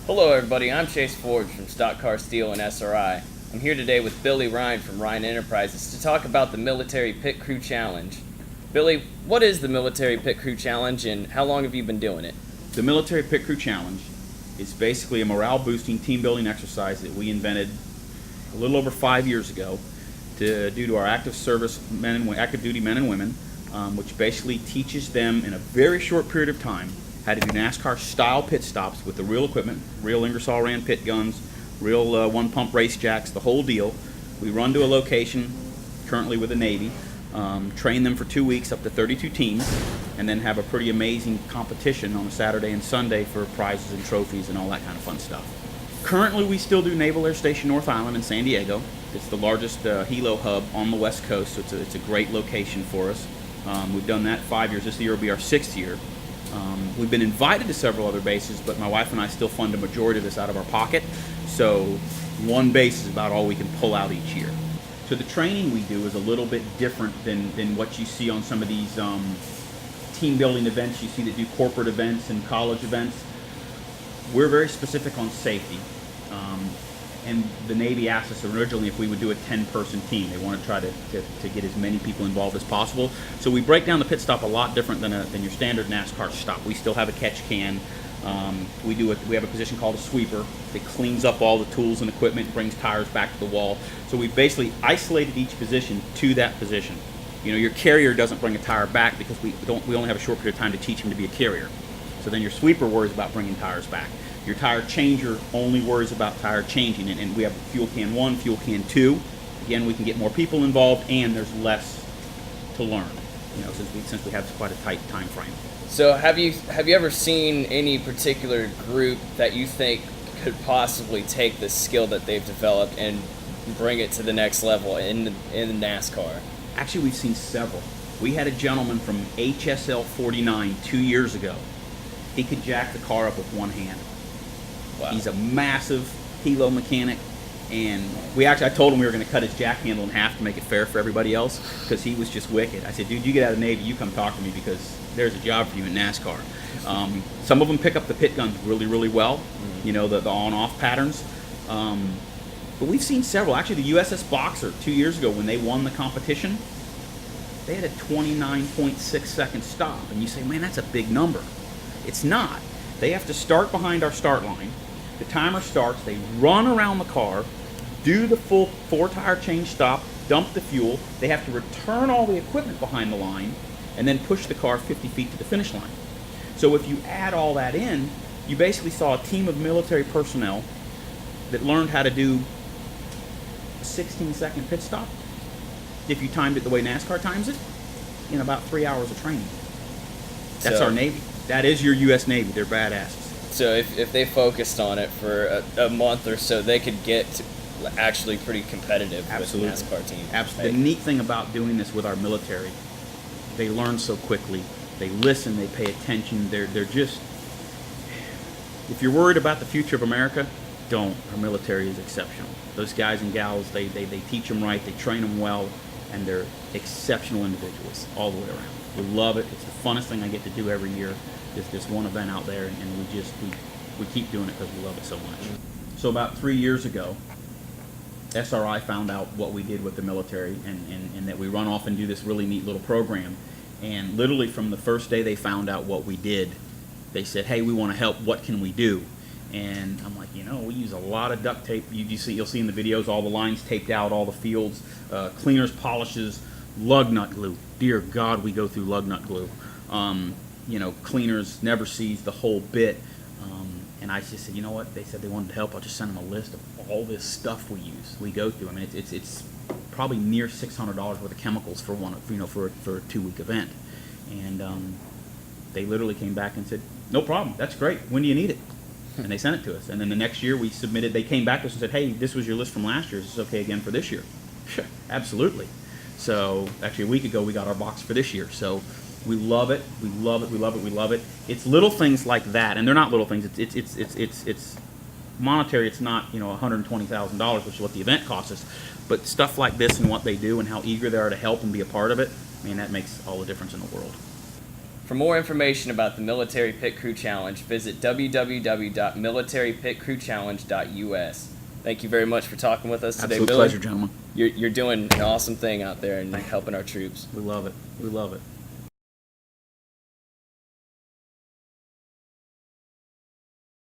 Hello everybody, I'm Chase Ford from Stock Car Steel and SRI. I'm here today with Bill Rhine from Rhine Enterprises to talk about the Military Pit Crew Challenge. Billy, what is the Military Pit Crew Challenge and how long have you been doing it? The Military Pit Crew Challenge is basically a morale-boosting, team-building exercise that we invented a little over 5 years ago due to our active duty men and women, which basically teaches them in a very short period of time how to do NASCAR-style pit stops with the real equipment, real Ingersoll-Rand pit guns, real one-pump race jacks, the whole deal. We run to a location, currently with the Navy, train them for 2 weeks, up to 32 teams, and then have a pretty amazing competition on a Saturday and Sunday for prizes and trophies and all that kind of fun stuff. Currently, we still do Naval Air Station North Island in San Diego. It's the largest helo hub on the West Coast, so it's a great location for us. We've done that 5 years. This year will be our 6th year. We've been invited to several other bases, but my wife and I still fund a majority of this out of our pocket, so one base is about all we can pull out each year. So the training we do is a little bit different than what you see on some of these team building events you see that do corporate events and college events. We're very specific on safety. And the Navy asked us originally if we would do a 10-person team. They want to try to get as many people involved as possible. So we break down the pit stop a lot different than your standard NASCAR stop. We still have a catch can. We have a position called a sweeper that cleans up all the tools and equipment, brings tires back to the wall. So we basically isolated each position to that position. You know, your carrier doesn't bring a tire back because we only have a short period of time to teach him to be a carrier. So then your sweeper worries about bringing tires back. Your tire changer only worries about tire changing, and we have fuel can 1, fuel can 2. Again, we can get more people involved, and there's less to learn. You know, since we have quite a tight time frame. So have you ever seen any particular group that you think could possibly take the skill that they've developed and bring it to the next level in NASCAR? Actually, we've seen several. We had a gentleman from HSL 49 2 years ago. He could jack the car up with one hand. Wow. He's a massive helo mechanic, and I told him we were going to cut his jack handle in half to make it fair for everybody else because he was just wicked. I said, dude, you get out of the Navy, you come talk to me because there's a job for you in NASCAR. Some of them pick up the pit guns really, really well, you know, the on-off patterns. But we've seen several. Actually, the USS Boxer 2 years ago when they won the competition, they had a 29.6 second stop. And you say, man, that's a big number. It's not. They have to start behind our start line. The timer starts, they run around the car, do the full 4-tire change stop, dump the fuel, they have to return all the equipment behind the line, and then push the car 50 feet to the finish line. So if you add all that in, you basically saw a team of military personnel that learned how to do a 16-second pit stop, if you timed it the way NASCAR times it, in about 3 hours of training. That's our Navy. That is your U.S. Navy. They're badasses. So if they focused on it for a month or so, they could get to actually pretty competitive Absolutely. with the NASCAR team. Absolutely. The neat thing about doing this with our military, they learn so quickly. They listen. They pay attention. They're just. If you're worried about the future of America, don't. Our military is exceptional. Those guys and gals, they teach them right. They train them well, and they're exceptional individuals all the way around. We love it. It's the funnest thing I get to do every year. This one event out there, and we keep doing it because we love it so much. So about 3 years ago, SRI found out what we did with the military and that we run off and do this really neat little program. And literally from the first day they found out what we did, they said, hey, we want to help. What can we do? And I'm like, you know, we use a lot of duct tape. You'll see in the videos all the lines taped out, all the fields, cleaners, polishes, lug nut glue. Dear God, we go through lug nut glue. You know, cleaners, never sees the whole bit. And I just said, you know what? They said they wanted to help. I'll just send them a list of all this stuff we go through. I mean, it's probably near $600 worth of chemicals for for a 2-week event. And they literally came back and said, no problem. That's great. When do you need it? And they sent it to us. And then the next year we submitted. They came back to us and said, hey, this was your list from last year. Is this okay again for this year? Sure, absolutely. So actually a week ago we got our box for this year. So we love it. We love it. We love it. We love it. It's little things like that, and they're not little things. It's monetary. It's not $120,000, which is what the event costs us. But stuff like this and what they do and how eager they are to help and be a part of it, I mean, that makes all the difference in the world. For more information about the Military Pit Crew Challenge, visit www.militarypitcrewchallenge.us. Thank you very much for talking with us today, Absolute Billy. pleasure, gentlemen. You're doing an awesome thing out there and helping our troops. We love it. We love it.